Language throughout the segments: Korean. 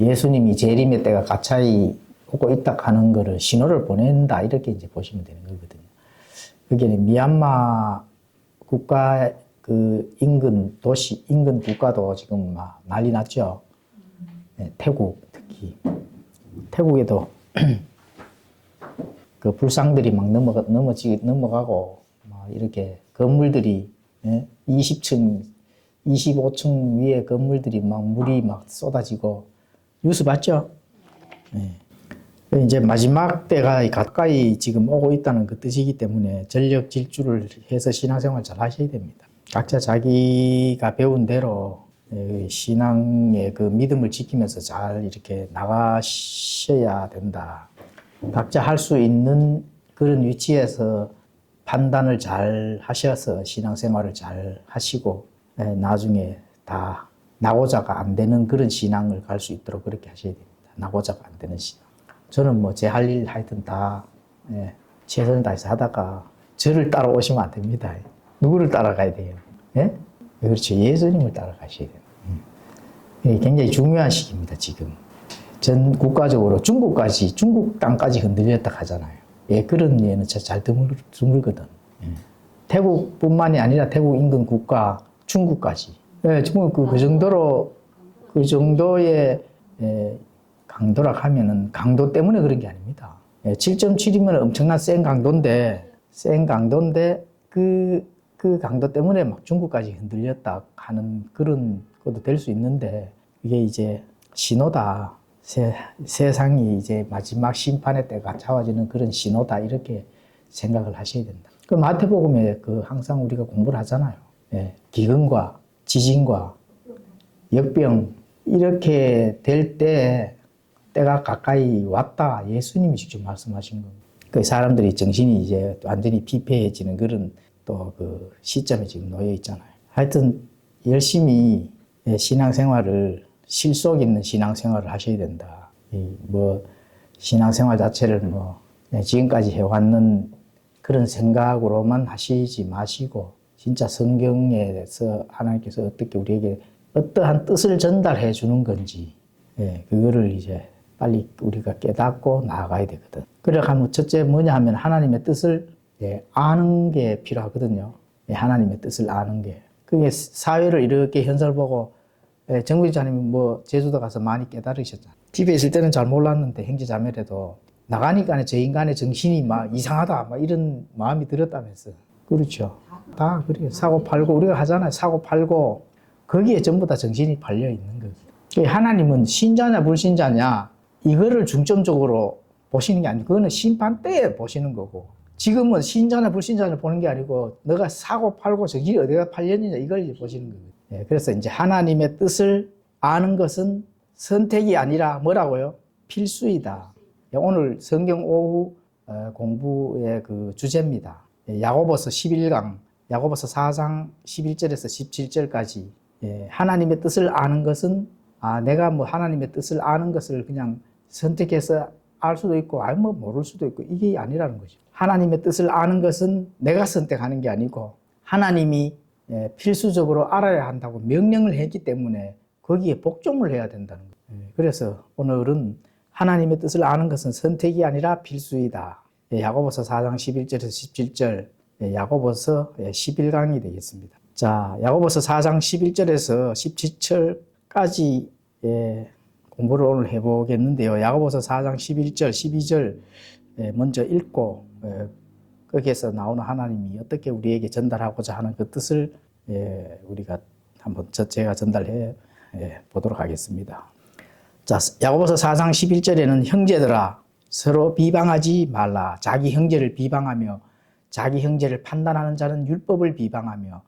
예수님이 재림의 때가 가차이 오고 있다 하는 거를 신호를 보낸다 이렇게 이제 보시면 되는 거거든요. 그게 미얀마 국가 그 인근 도시, 인근 국가도 지금 막 난리 났죠. 네, 태국 특히. 태국에도 그 불상들이 막 넘어가고 막 이렇게 건물들이 20층, 25층 위에 건물들이 막 물이 막 쏟아지고 뉴스 봤죠? 네. 이제 마지막 때가 가까이 지금 오고 있다는 그 뜻이기 때문에 전력 질주를 해서 신앙생활 잘 하셔야 됩니다. 각자 자기가 배운 대로 신앙의 그 믿음을 지키면서 잘 이렇게 나가셔야 된다. 각자 할 수 있는 그런 위치에서 판단을 잘 하셔서 신앙생활을 잘 하시고 나중에 다 나고자가 안 되는 그런 신앙을 갈 수 있도록 그렇게 하셔야 됩니다. 나고자가 안 되는 신앙. 저는 뭐 제 할 일 하여튼 다 최선을 다해서 하다가 저를 따라오시면 안 됩니다. 누구를 따라가야 돼요? 예? 그렇죠. 예수님을 따라가셔야 돼요. 굉장히 중요한 시기입니다, 지금. 전 국가적으로 중국까지, 중국 땅까지 흔들렸다 하잖아요. 예, 그런 예는 잘 드물거든. 예. 태국뿐만이 아니라 태국 인근 국가, 중국까지. 예, 중국 그 정도로, 그 정도의 강도라 하면은 강도 때문에 그런 게 아닙니다. 7.7이면 엄청난 센 강도인데 그 강도 때문에 막 중국까지 흔들렸다 하는 그런 것도 될 수 있는데 이게 이제 신호다. 세상이 이제 마지막 심판의 때가 차와지는 그런 신호다. 이렇게 생각을 하셔야 된다. 그 마태복음에 그 항상 우리가 공부를 하잖아요. 기근과 지진과 역병 이렇게 될 때 때가 가까이 왔다. 예수님이 직접 말씀하신 겁니다. 그 사람들이 정신이 이제 완전히 피폐해지는 그런 또 그 시점에 지금 놓여 있잖아요. 하여튼 열심히 신앙생활을 실속 있는 신앙생활을 하셔야 된다. 뭐 신앙생활 자체를 뭐 지금까지 해왔는 그런 생각으로만 하시지 마시고 진짜 성경에서 하나님께서 어떻게 우리에게 어떠한 뜻을 전달해 주는 건지 그거를 이제 빨리 우리가 깨닫고 나아가야 되거든. 그래 하면 첫째 뭐냐 하면 하나님의 뜻을 아는 게 필요하거든요. 하나님의 뜻을 아는 게. 그게 사회를 이렇게 현설 보고 정부지사님이 뭐 제주도 가서 많이 깨달으셨잖아요. 집에 있을 때는 잘 몰랐는데 형제자매래도 나가니까 저 인간의 정신이 막 이상하다 막 이런 마음이 들었다면서. 그렇죠. 다 그래요. 사고 팔고 우리가 하잖아요. 사고 팔고 거기에 전부 다 정신이 팔려 있는 거예요. 하나님은 신자냐 불신자냐 이거를 중점적으로 보시는 게 아니고 그거는 심판 때에 보시는 거고 지금은 신자냐 불신자냐 보는 게 아니고 너가 사고 팔고 정신이 어디가 팔렸느냐 이걸 보시는 거예요. 그래서 이제 하나님의 뜻을 아는 것은 선택이 아니라 뭐라고요? 필수이다. 오늘 성경 오후 공부의 그 주제입니다. 야고보서 11강, 야고보서 4장 11절에서 17절까지 하나님의 뜻을 아는 것은 내가 뭐 하나님의 뜻을 아는 것을 그냥 선택해서 알 수도 있고 뭐 모를 수도 있고 이게 아니라는 거죠. 하나님의 뜻을 아는 것은 내가 선택하는 게 아니고 하나님이 필수적으로 알아야 한다고 명령을 했기 때문에 거기에 복종을 해야 된다는 거예요. 그래서 오늘은 하나님의 뜻을 아는 것은 선택이 아니라 필수이다. 야고보서 4장 11절에서 17절 야고보서 11강이 되겠습니다. 자, 야고보서 4장 11절에서 17절까지 공부를 오늘 해보겠는데요. 야고보서 4장 11절, 12절 먼저 읽고 거기에서 나오는 하나님이 어떻게 우리에게 전달하고자 하는 그 뜻을 우리가 한번 제가 전달해 보도록 하겠습니다. 자, 야고보서 4장 11절에는 형제들아 서로 비방하지 말라. 자기 형제를 비방하며 자기 형제를 판단하는 자는 율법을 비방하며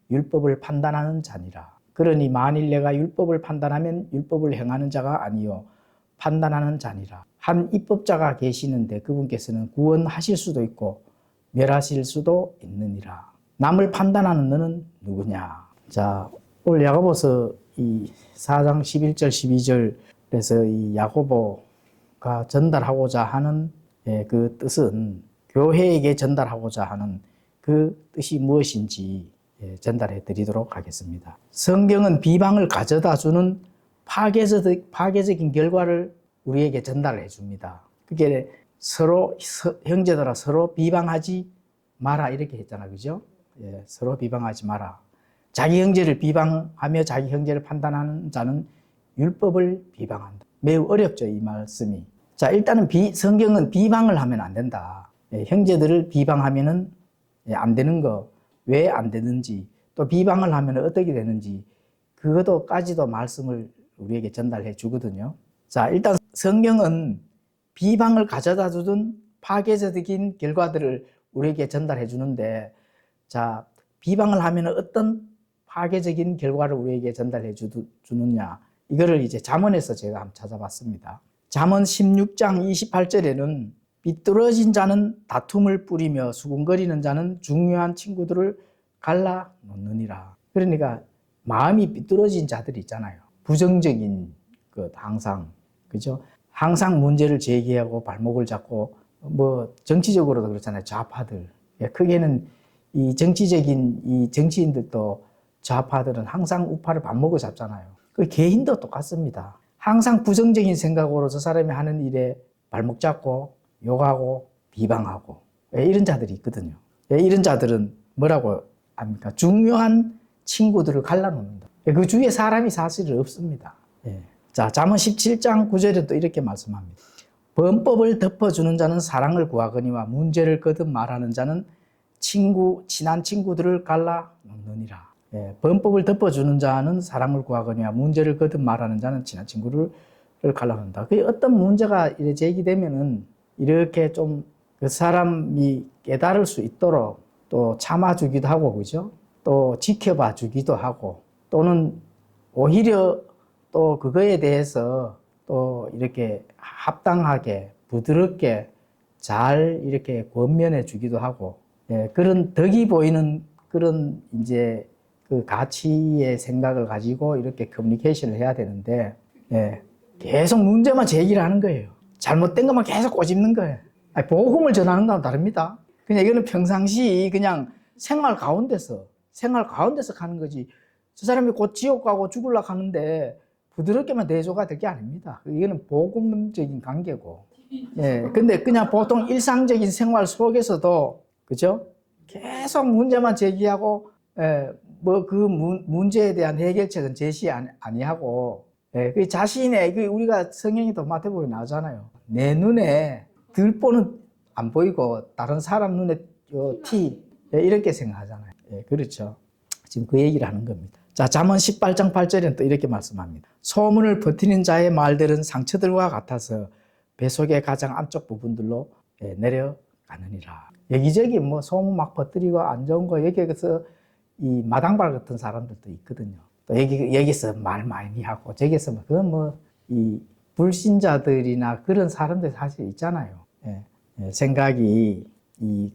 율법을 판단하는 자니라. 그러니 만일 내가 율법을 판단하면 율법을 행하는 자가 아니요 판단하는 자니라. 한 입법자가 계시는데 그분께서는 구원하실 수도 있고 멸하실 수도 있느니라. 남을 판단하는 너는 누구냐? 자, 오늘 야고보서 이 4장 11절 12절에서 이 야고보가 전달하고자 하는 그 뜻은 교회에게 전달하고자 하는 그 뜻이 무엇인지 전달해 드리도록 하겠습니다. 성경은 비방을 가져다 주는 파괴적인 결과를 우리에게 전달해 줍니다. 그게 서로 형제들아 서로 비방하지 마라 이렇게 했잖아, 그죠? 예, 서로 비방하지 마라. 자기 형제를 비방하며 자기 형제를 판단하는 자는 율법을 비방한다. 매우 어렵죠, 이 말씀이. 자, 일단은 성경은 비방을 하면 안 된다. 예, 형제들을 비방하면은 안 되는 거, 왜 안 되는지, 또 비방을 하면 어떻게 되는지, 그것도까지도 말씀을 우리에게 전달해 주거든요. 자, 일단 성경은 비방을 가져다 주던 파괴적인 결과들을 우리에게 전달해 주는데, 자, 비방을 하면 어떤 파괴적인 결과를 우리에게 전달해 주느냐. 이거를 이제 잠언에서 제가 한번 찾아봤습니다. 잠언 16장 28절에는 삐뚤어진 자는 다툼을 뿌리며 수군거리는 자는 중요한 친구들을 갈라 놓느니라. 그러니까 마음이 삐뚤어진 자들이 있잖아요. 부정적인 것 항상, 그죠? 항상 문제를 제기하고 발목을 잡고, 뭐 정치적으로도 그렇잖아요. 좌파들. 크게는 이 정치적인 이 정치인들도 좌파들은 항상 우파를 발목을 잡잖아요. 그 개인도 똑같습니다. 항상 부정적인 생각으로 저 사람이 하는 일에 발목 잡고 욕하고 비방하고 이런 자들이 있거든요. 이런 자들은 뭐라고 합니까? 중요한 친구들을 갈라놓는다. 그 주위에 사람이 사실 없습니다. 자, 잠언 17장 9절에 또 이렇게 말씀합니다. 범법을 덮어주는 자는 사랑을 구하거니와 문제를 거듭 말하는 자는 친한 친구들을 갈라놓느니라. 범법을 덮어주는 자는 사랑을 구하거니와 문제를 거듭 말하는 자는 친한 친구를 갈라놓는다. 그 어떤 문제가 제기되면은 이렇게 좀 그 사람이 깨달을 수 있도록 또 참아주기도 하고, 그죠? 또 지켜봐 주기도 하고, 또는 오히려 또 그거에 대해서 또 이렇게 합당하게 부드럽게 잘 이렇게 권면해 주기도 하고, 그런 덕이 보이는 그런 이제 그 가치의 생각을 가지고 이렇게 커뮤니케이션을 해야 되는데, 계속 문제만 제기를 하는 거예요. 잘못된 것만 계속 꼬집는 거예요. 아니, 복음을 전하는 거랑 다릅니다. 그냥 이거는 평상시 그냥 생활 가운데서 가는 거지. 저 사람이 곧 지옥 가고 죽으려고 하는데 부드럽게만 대조가 될 게 아닙니다. 이거는 복음적인 관계고. 근데 그냥 보통 일상적인 생활 속에서도, 그죠? 계속 문제만 제기하고, 뭐 그 문제에 대한 해결책은 제시 아니하고, 그 자신의, 우리가 성경에도 마태복음에 나오잖아요. 내 눈에 들보는 안 보이고 다른 사람 눈에 이렇게 생각하잖아요. 그렇죠. 지금 그 얘기를 하는 겁니다. 자, 잠언 18장 8절에는 또 이렇게 말씀합니다. 소문을 버티는 자의 말들은 상처들과 같아서 배 속의 가장 안쪽 부분들로 내려가느니라. 여기저기 뭐 소문 막 퍼뜨리고 안 좋은 거 여기에서 이 마당발 같은 사람들도 있거든요. 또 여기서 말 많이 하고 저기서 이 불신자들이나 그런 사람들 사실 있잖아요. 생각이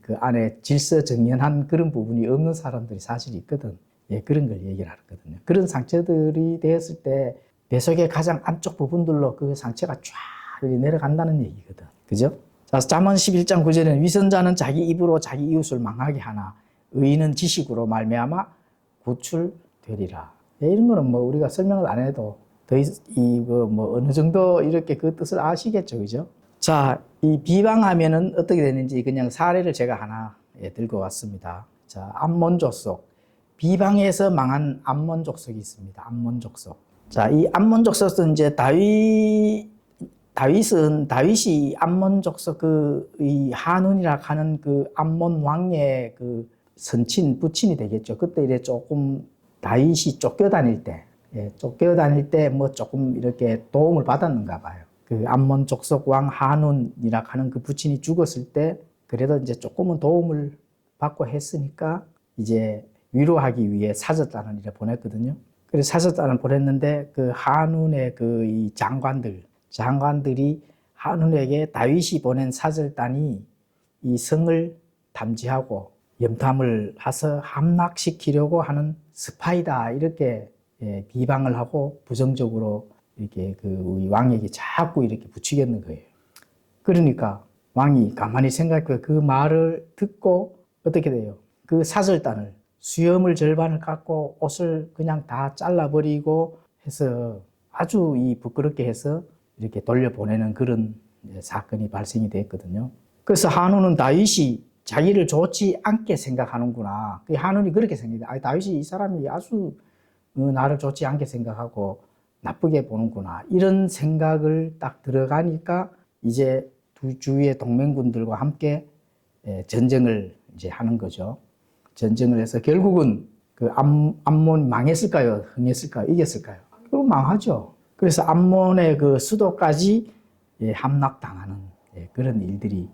그 안에 질서정연한 그런 부분이 없는 사람들이 사실 있거든. 그런 걸 얘기를 하거든요. 그런 상처들이 되었을 때 배 속의 가장 안쪽 부분들로 그 상처가 쫙 내려간다는 얘기거든. 그죠? 자, 잠언 11장 9절에는 위선자는 자기 입으로 자기 이웃을 망하게 하나 의인은 지식으로 말미암아 구출되리라. 이런 거는 뭐 우리가 설명을 안 해도 어느 정도 이렇게 그 뜻을 아시겠죠, 그죠? 자, 이 비방하면은 어떻게 되는지 그냥 사례를 제가 하나 들고 왔습니다. 자, 암몬 족속. 비방에서 망한 암몬 족속이 있습니다. 암몬 족속. 자, 이 암몬 족속은 이제 다윗이 암몬 족속 이 하눈이라 하는 그 암몬 왕의 그 부친이 되겠죠. 그때 이래 조금 다윗이 쫓겨다닐 때 뭐 조금 이렇게 도움을 받았는가 봐요. 그 암몬 족속 왕 하눈이라 하는 그 부친이 죽었을 때 그래도 이제 조금은 도움을 받고 했으니까 이제 위로하기 위해 사절단을 이렇게 보냈거든요. 그래서 사절단을 보냈는데 그 하눈의 이 장관들이 하눈에게 다윗이 보낸 사절단이 이 성을 탐지하고 염탐을 해서 함락시키려고 하는 스파이다 이렇게 비방을 하고 부정적으로 이렇게 우리 왕에게 자꾸 이렇게 부추겼는 거예요. 그러니까 왕이 가만히 생각해 그 말을 듣고 어떻게 돼요? 그 사절단을 수염을 절반을 깎고 옷을 그냥 다 잘라버리고 해서 아주 이 부끄럽게 해서 이렇게 돌려보내는 그런 사건이 발생이 됐거든요. 그래서 한우는 다윗이 자기를 좋지 않게 생각하는구나. 한우는 그렇게 생각해요. 다윗이 이 사람이 아주 나를 좋지 않게 생각하고 나쁘게 보는구나. 이런 생각을 딱 들어가니까 이제 두 주위의 동맹군들과 함께 전쟁을 이제 하는 거죠. 전쟁을 해서 결국은 그 암몬 망했을까요? 흥했을까요? 이겼을까요? 결국 망하죠. 그래서 암몬의 그 수도까지 함락당하는 그런 일들이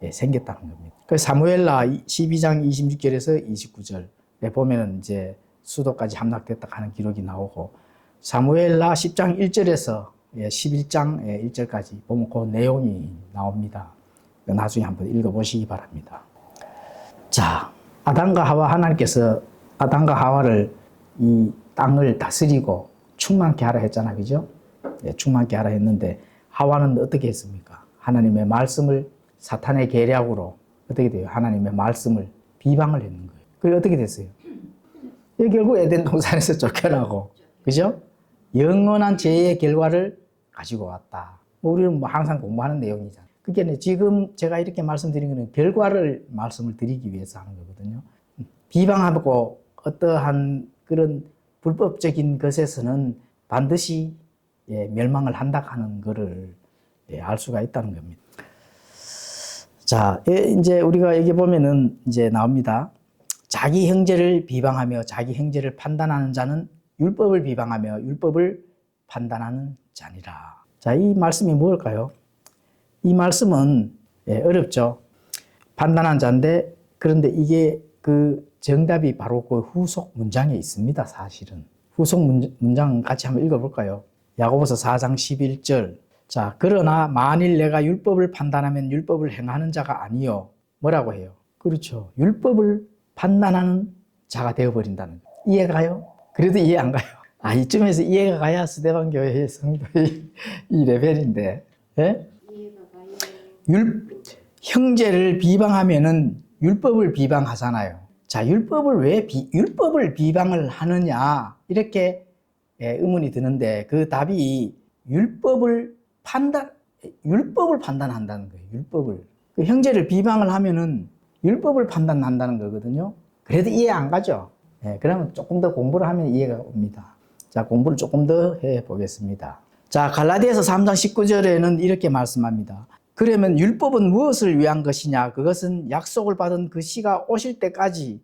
생겼다는 겁니다. 그 사무엘라 12장 26절에서 29절에 보면은 이제 수도까지 함락됐다 하는 기록이 나오고, 사무엘라 10장 1절에서 11장 1절까지 보면 그 내용이 나옵니다. 나중에 한번 읽어보시기 바랍니다. 자, 하나님께서 아담과 하와를 이 땅을 다스리고 충만케 하라 했잖아, 그죠? 충만케 하라 했는데 하와는 어떻게 했습니까? 하나님의 말씀을 사탄의 계략으로 어떻게 돼요? 하나님의 말씀을 비방을 했는 거예요. 그게 어떻게 됐어요? 결국 에덴 동산에서 쫓겨나고, 그죠? 영원한 죄의 결과를 가지고 왔다. 우리는 항상 공부하는 내용이잖아요. 그게 지금 제가 이렇게 말씀드린 거는 결과를 말씀을 드리기 위해서 하는 거거든요. 비방하고 어떠한 그런 불법적인 것에서는 반드시 멸망을 한다 하는 것을 알 수가 있다는 겁니다. 자, 이제 우리가 여기 보면은 이제 나옵니다. 자기 형제를 비방하며 자기 형제를 판단하는 자는 율법을 비방하며 율법을 판단하는 자니라. 자, 이 말씀이 뭘까요? 이 말씀은 어렵죠. 판단한 자인데, 그런데 이게 그 정답이 바로 그 후속 문장에 있습니다, 사실은. 후속 문장 같이 한번 읽어볼까요? 야고보서 4장 11절. 자, 그러나 만일 내가 율법을 판단하면 율법을 행하는 자가 아니요. 뭐라고 해요? 그렇죠. 율법을 판단하는 자가 되어버린다는 거예요. 이해가요? 그래도 이해 안 가요. 이쯤에서 이해가 가야 스데반 교회의 성도의 이 레벨인데. 예? 형제를 비방하면은 율법을 비방하잖아요. 자, 율법을 왜 율법을 비방을 하느냐, 이렇게 의문이 드는데, 그 답이 율법을 판단한다는 거예요. 율법을. 그 형제를 비방을 하면은 율법을 판단한다는 거거든요. 그래도 이해 안 가죠? 그러면 조금 더 공부를 하면 이해가 옵니다. 자, 공부를 조금 더 해 보겠습니다. 자, 갈라디아서 3장 19절에는 이렇게 말씀합니다. 그러면 율법은 무엇을 위한 것이냐? 그것은 약속을 받은 그 시가 오실 때까지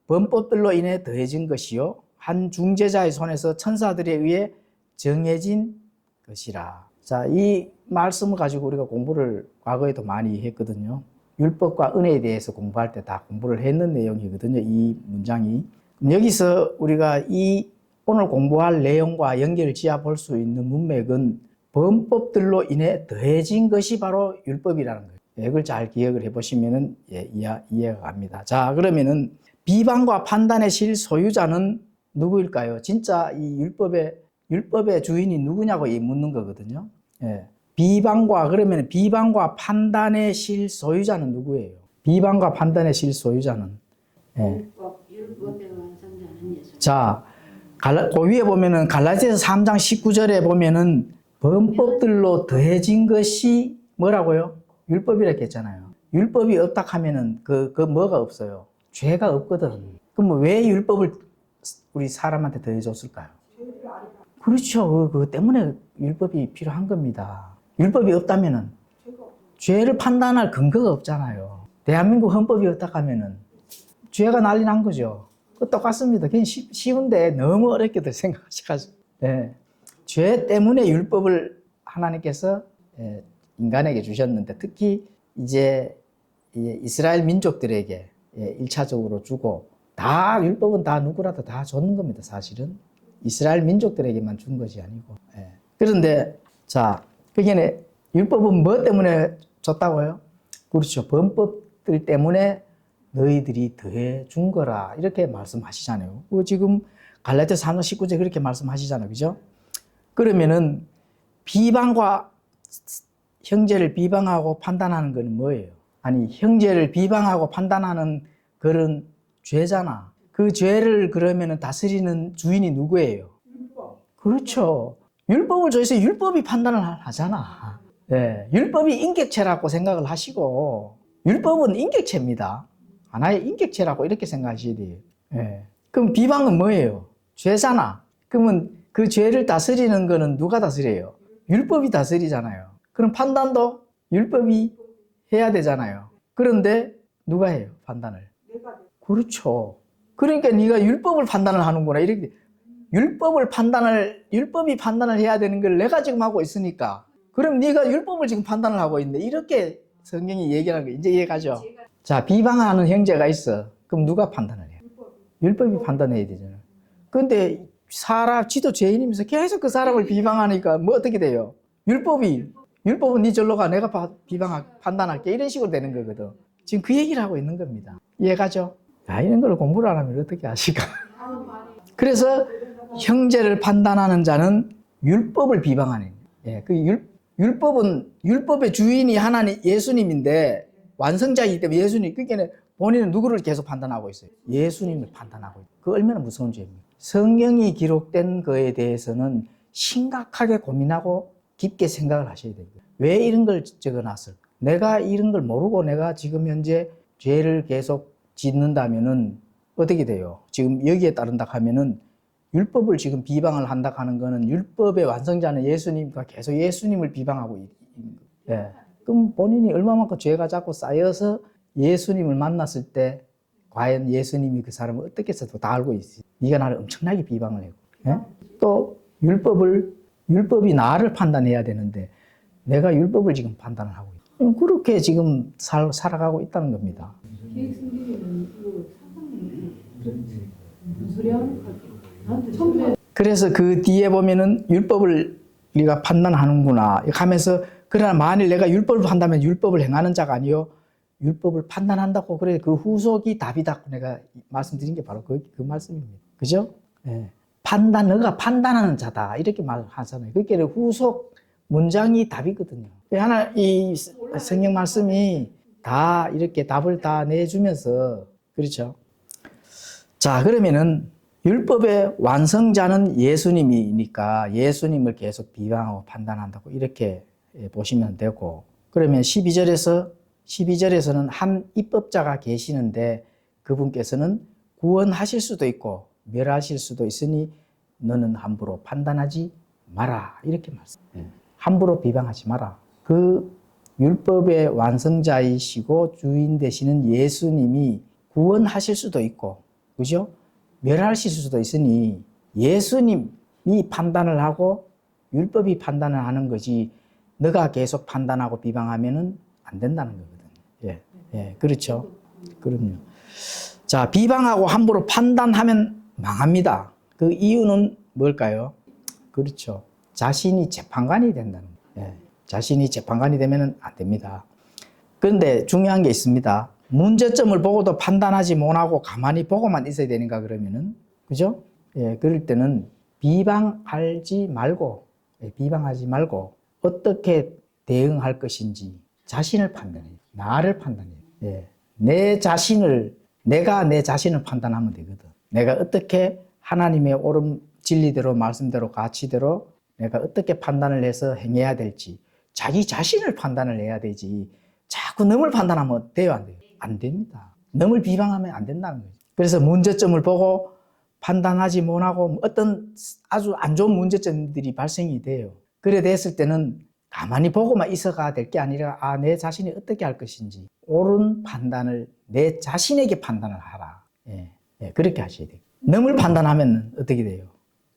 범법들로 인해 더해진 것이요, 한 중재자의 손에서 천사들에 의해 정해진 것이라. 자, 이 말씀을 가지고 우리가 공부를 과거에도 많이 했거든요. 율법과 은혜에 대해서 공부할 때 다 공부를 했는 내용이거든요, 이 문장이. 여기서 우리가 이 오늘 공부할 내용과 연결을 지어 볼 수 있는 문맥은 범법들로 인해 더해진 것이 바로 율법이라는 거예요. 이걸 잘 기억을 해보시면 이해가 갑니다. 자, 그러면은 비방과 판단의 실소유자는 누구일까요? 진짜 이 율법의 주인이 누구냐고 묻는 거거든요. 그러면 비방과 판단의 실소유자는 누구예요? 비방과 판단의 실소유자는. 율법의 완성자는 예수. 자, 그 위에 보면은 갈라디아서 3장 19절에 보면은 범법들로 더해진 것이 뭐라고요? 율법이라고 했잖아요. 율법이 없다 하면은 그 뭐가 없어요? 죄가 없거든. 그럼 왜 율법을 우리 사람한테 더해줬을까요? 그렇죠. 그거 때문에 율법이 필요한 겁니다. 율법이 없다면은 죄를 판단할 근거가 없잖아요. 대한민국 헌법이 없다 하면은 죄가 난리 난 거죠. 똑같습니다. 그냥 쉬운데 너무 어렵게들 생각하셔가지고. 죄 때문에 율법을 하나님께서 인간에게 주셨는데, 특히 이제 이스라엘 민족들에게 1차적으로 주고, 다 율법은 다 누구라도 다 줬는 겁니다, 사실은. 이스라엘 민족들에게만 준 것이 아니고. 그런데 자, 그게 율법은 뭐 때문에 줬다고요? 그렇죠. 범법들 때문에 너희들이 더해 준 거라, 이렇게 말씀하시잖아요. 지금 갈라디아서 3장 19절 그렇게 말씀하시잖아요, 그죠? 그러면은 형제를 비방하고 판단하는 건 뭐예요? 아니, 형제를 비방하고 판단하는 그런 죄잖아. 그 죄를 그러면은 다스리는 주인이 누구예요? 율법. 그렇죠. 율법을 줘서 율법이 판단을 하잖아. 예, 율법이 인격체라고 생각을 하시고 율법은 인격체입니다. 하나의 인격체라고 이렇게 생각하셔야 돼요. 예. 그럼 비방은 뭐예요? 죄잖아. 그러면 그 죄를 다스리는 거는 누가 다스려요? 율법이 다스리잖아요. 그럼 판단도 율법이 해야 되잖아요. 그런데 누가 해요? 판단을. 그렇죠. 그러니까 네가 율법을 판단을 하는구나. 이렇게 율법이 판단을 해야 되는 걸 내가 지금 하고 있으니까. 그럼 네가 율법을 지금 판단을 하고 있네. 이렇게 성경이 얘기하는 거 이제 이해가죠? 자, 비방하는 형제가 있어. 그럼 누가 판단을 해요? 율법이 판단해야 되잖아요. 근데 지도 죄인이면서 계속 그 사람을 비방하니까 뭐 어떻게 돼요? 율법은 네 절로 가. 내가 판단할게. 이런 식으로 되는 거거든. 지금 그 얘기를 하고 있는 겁니다. 이해가죠? 이런 걸 공부를 안 하면 어떻게 아실까? 그래서 형제를 판단하는 자는 율법을 비방하는 거예요. 예, 그 율법의 주인이 하나님 예수님인데 완성자이기 때문에 예수님, 그러니까 본인은 누구를 계속 판단하고 있어요? 예수님을 판단하고 있어요. 그 얼마나 무서운 죄입니까? 성경이 기록된 거에 대해서는 심각하게 고민하고 깊게 생각을 하셔야 됩니다. 왜 이런 걸 적어놨을까? 내가 이런 걸 모르고 내가 지금 현재 죄를 계속 짓는다면은 어떻게 돼요? 지금 여기에 따른다 하면은 율법을 지금 비방을 한다 하는 거는 율법의 완성자는 예수님과 계속 예수님을 비방하고 있는 거예요. 예. 그럼 본인이 얼마만큼 죄가 자꾸 쌓여서 예수님을 만났을 때 과연 예수님이 그 사람을 어떻게 해서도 다 알고 있어요. 네가 나를 엄청나게 비방을 했고. 예? 또 율법이 나를 판단해야 되는데 내가 율법을 지금 판단을 하고 있어요. 그렇게 지금 살아가고 있다는 겁니다. 계획 성경에는 그 사상이 그렇지. 무슨 소리 하는 거 나한테 처음에 그래서 그 뒤에 보면은 율법을 우리가 판단하는구나 하면서 그러나 만일 내가 율법을 판단하면 율법을 행하는 자가 아니요 율법을 판단한다고 그래 그 후속이 답이다 내가 말씀드린 게 바로 그 말씀입니다. 그죠? 예. 너가 판단하는 자다 이렇게 말하잖아요. 그게 후속 문장이 답이거든요. 이 성경 말씀이 다 이렇게 답을 다 내주면서 그렇죠. 자, 그러면은 율법의 완성자는 예수님이니까 예수님을 계속 비방하고 판단한다고 이렇게 보시면 되고, 그러면 12절에서는 한 입법자가 계시는데 그분께서는 구원하실 수도 있고 멸하실 수도 있으니 너는 함부로 판단하지 마라 이렇게 말씀해요. 함부로 비방하지 마라. 그 율법의 완성자이시고 주인 되시는 예수님이 구원하실 수도 있고 그죠? 멸하실 수도 있으니 예수님이 판단을 하고 율법이 판단을 하는 거지 너가 계속 판단하고 비방하면은 안 된다는 거거든요. 예, 그렇죠. 그럼요. 자, 비방하고 함부로 판단하면 망합니다. 그 이유는 뭘까요? 그렇죠. 자신이 재판관이 된다는 거예요. 예, 자신이 재판관이 되면은 안 됩니다. 그런데 중요한 게 있습니다. 문제점을 보고도 판단하지 못하고 가만히 보고만 있어야 되는가 그러면은 그죠? 예, 그럴 때는 비방하지 말고 어떻게 대응할 것인지 자신을 판단해요. 나를 판단해요. 예, 내가 내 자신을 판단하면 되거든. 내가 어떻게 하나님의 옳은 진리대로 말씀대로 가치대로 내가 어떻게 판단을 해서 행해야 될지 자기 자신을 판단을 해야 되지 자꾸 남을 판단하면 돼요 안 돼요? 안 됩니다. 남을 비방하면 안 된다는 거죠. 그래서 문제점을 보고 판단하지 못하고 어떤 아주 안 좋은 문제점들이 발생이 돼요. 그래 됐을 때는 가만히 보고만 있어가 될 게 아니라 내 자신이 어떻게 할 것인지 옳은 판단을 내 자신에게 판단을 하라. 예, 그렇게 하셔야 돼요. 남을 판단하면 어떻게 돼요?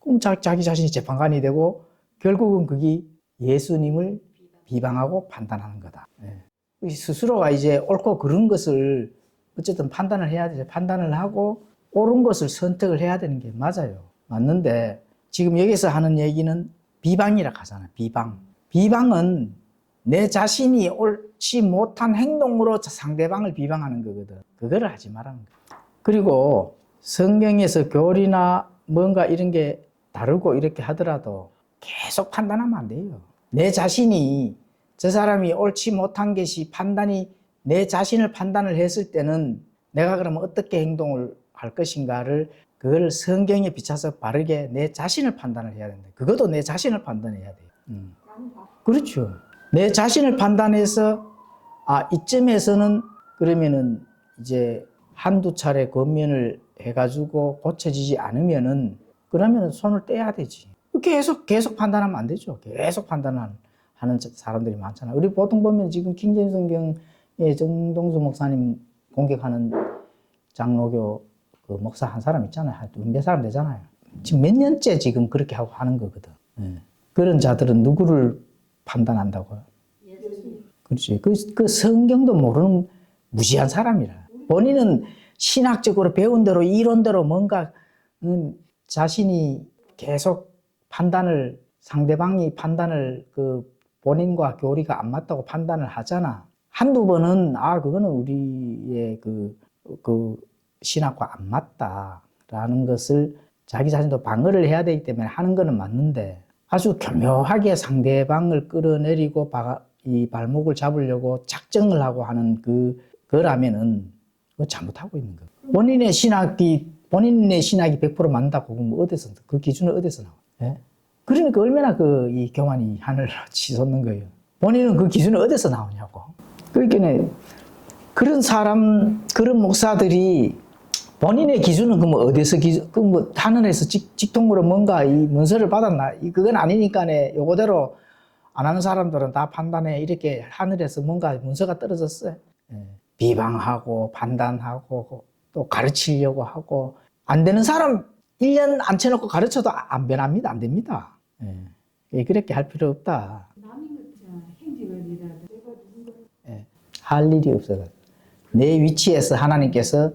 그럼 자기 자신이 재판관이 되고 결국은 그게 예수님을 비방하고 판단하는 거다. 예. 스스로가 이제 옳고 그른 것을 어쨌든 판단을 해야 되죠. 판단을 하고 옳은 것을 선택을 해야 되는 게 맞아요. 맞는데 지금 여기서 하는 얘기는 비방이라 하잖아요. 비방은 내 자신이 옳지 못한 행동으로 상대방을 비방하는 거거든. 그거를 하지 말라는 거예요. 그리고 성경에서 교리나 뭔가 이런 게 다르고 이렇게 하더라도 계속 판단하면 안 돼요. 내 자신이 저 사람이 옳지 못한 것이 판단이 내 자신을 판단을 했을 때는 내가 그러면 어떻게 행동을 할 것인가를 그걸 성경에 비춰서 바르게 내 자신을 판단을 해야 된다. 그것도 내 자신을 판단해야 돼요. 그렇죠. 내 자신을 판단해서 이쯤에서는 그러면은 이제 한두 차례 권면을 해가지고 고쳐지지 않으면은 그러면은 손을 떼야 되지. 계속 판단하면 안 되죠. 계속 판단하는 사람들이 많잖아요. 우리 보통 보면 지금 킹제임스 성경에 정동수 목사님 공격하는 장로교 그 목사 한 사람 있잖아요. 한 몇 사람 되잖아요. 지금 몇 년째 지금 그렇게 하고 하는 거거든. 그런 자들은 누구를 판단한다고요? 그렇지. 그 성경도 모르는 무지한 사람이라. 본인은 신학적으로 배운 대로 이론대로 뭔가 자신이 계속 상대방이 판단을 그 본인과 교리가 안 맞다고 판단을 하잖아. 한두 번은 그거는 우리의 그 신학과 안 맞다라는 것을 자기 자신도 방어를 해야 되기 때문에 하는 거는 맞는데 아주 교묘하게 상대방을 끌어내리고 이 발목을 잡으려고 작정을 하고 하는 그거라면은 그거 잘못하고 있는 거예요. 본인의 신학이 100% 맞는다고 그러면 어디서 그 기준은 어디서 나와? 예? 그러니까 얼마나 이 교만이 하늘을 치솟는 거예요. 본인은 그 기준은 어디서 나오냐고. 그러니까 그런 목사들이 본인의 기준은 어디서 하늘에서 직통으로 뭔가 이 문서를 받았나? 그건 아니니까 요거대로 안 하는 사람들은 다 판단해. 이렇게 하늘에서 뭔가 문서가 떨어졌어요. 비방하고 판단하고 또 가르치려고 하고 안 되는 사람 1년 앉혀놓고 가르쳐도 안 변합니다. 안 됩니다. 그렇게 할 필요 없다. 할 일이 없어요. 내 위치에서 하나님께서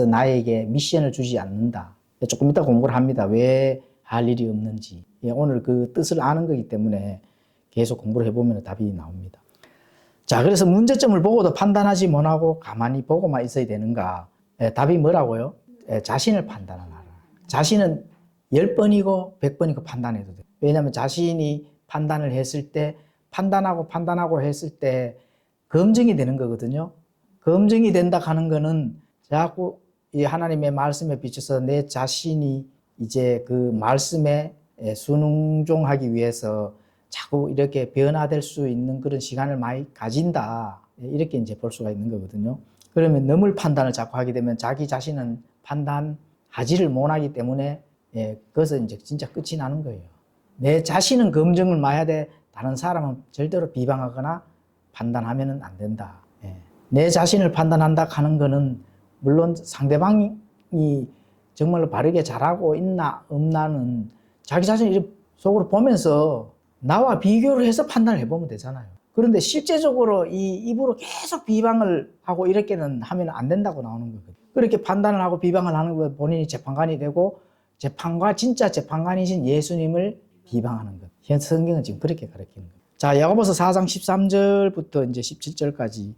나에게 미션을 주지 않는다. 조금 이따 공부를 합니다. 왜 할 일이 없는지. 오늘 그 뜻을 아는 거기 때문에 계속 공부를 해보면 답이 나옵니다. 자, 그래서 문제점을 보고도 판단하지 못하고 가만히 보고만 있어야 되는가? 답이 뭐라고요? 자신을 판단하라. 자신은 10번이고 100번이고 판단해도 돼요. 왜냐하면 자신이 판단을 했을 때 판단하고 했을 때 검증이 되는 거거든요. 검증이 된다 하는 거는 자꾸 이 하나님의 말씀에 비춰서 내 자신이 이제 그 말씀에 순응종하기 위해서 자꾸 이렇게 변화될 수 있는 그런 시간을 많이 가진다. 이렇게 이제 볼 수가 있는 거거든요. 그러면 넘을 판단을 자꾸 하게 되면 자기 자신은 판단하지를 못하기 때문에 그것은 이제 진짜 끝이 나는 거예요. 내 자신은 검증을 많이 해야 돼. 다른 사람은 절대로 비방하거나 판단하면 안 된다. 내 자신을 판단한다 하는 거는 물론 상대방이 정말로 바르게 잘하고 있나 없나는 자기 자신을 속으로 보면서 나와 비교를 해서 판단을 해보면 되잖아요. 그런데 실제적으로 이 입으로 계속 비방을 하고 이렇게는 하면 안 된다고 나오는 거거든요. 그렇게 판단을 하고 비방을 하는 거에 본인이 재판관이 되고 진짜 재판관이신 예수님을 비방하는 것. 현 성경은 지금 그렇게 가르치는 거예요. 자, 야고보서 4장 13절부터 이제 17절까지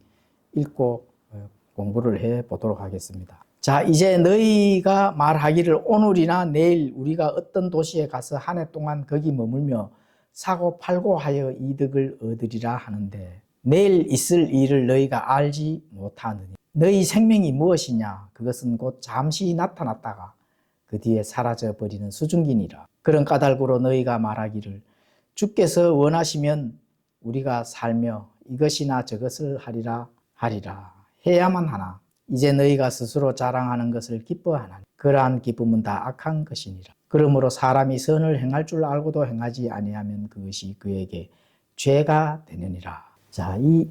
읽고 공부를 해 보도록 하겠습니다. 자, 이제 너희가 말하기를 오늘이나 내일 우리가 어떤 도시에 가서 한 해 동안 거기 머물며 사고 팔고 하여 이득을 얻으리라 하는데 내일 있을 일을 너희가 알지 못하느니 너희 생명이 무엇이냐? 그것은 곧 잠시 나타났다가 그 뒤에 사라져 버리는 수증기니라. 그런 까닭으로 너희가 말하기를 주께서 원하시면 우리가 살며 이것이나 저것을 하리라 해야만 하나 이제 너희가 스스로 자랑하는 것을 기뻐하나니 그러한 기쁨은 다 악한 것이니라. 그러므로 사람이 선을 행할 줄 알고도 행하지 아니하면 그것이 그에게 죄가 되느니라. 자, 이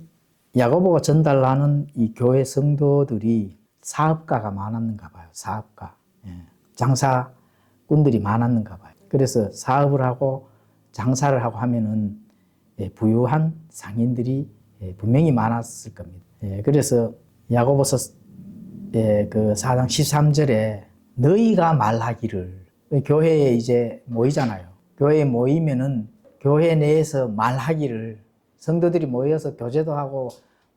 야고보가 전달하는 이 교회 성도들이 사업가가 많았는가 봐요. 사업가. 장사꾼들이 많았는가 봐요. 그래서 사업을 하고 장사를 하고 하면은 부유한 상인들이 분명히 많았을 겁니다. 그래서 야고보서 그 4장 13절에 너희가 말하기를 교회에 이제 모이잖아요. 교회에 모이면은 교회 내에서 말하기를 성도들이 모여서 교제도 하고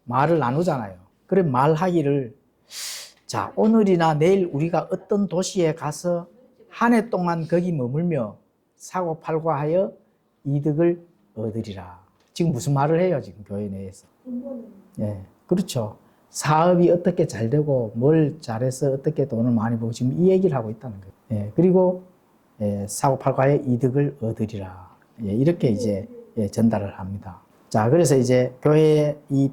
말을 나누잖아요. 그래 말하기를 자, 오늘이나 내일 우리가 어떤 도시에 가서 한 해 동안 거기 머물며 사고 팔고 하여 이득을 얻으리라. 지금 무슨 말을 해요, 지금 교회 내에서? 그렇죠. 사업이 어떻게 잘 되고 뭘 잘해서 어떻게 돈을 많이 벌고 지금 이 얘기를 하고 있다는 거예요. 예, 그리고 사고팔고의 이득을 얻으리라. 예, 이렇게 이제 전달을 합니다. 자, 그래서 이제 교회의 이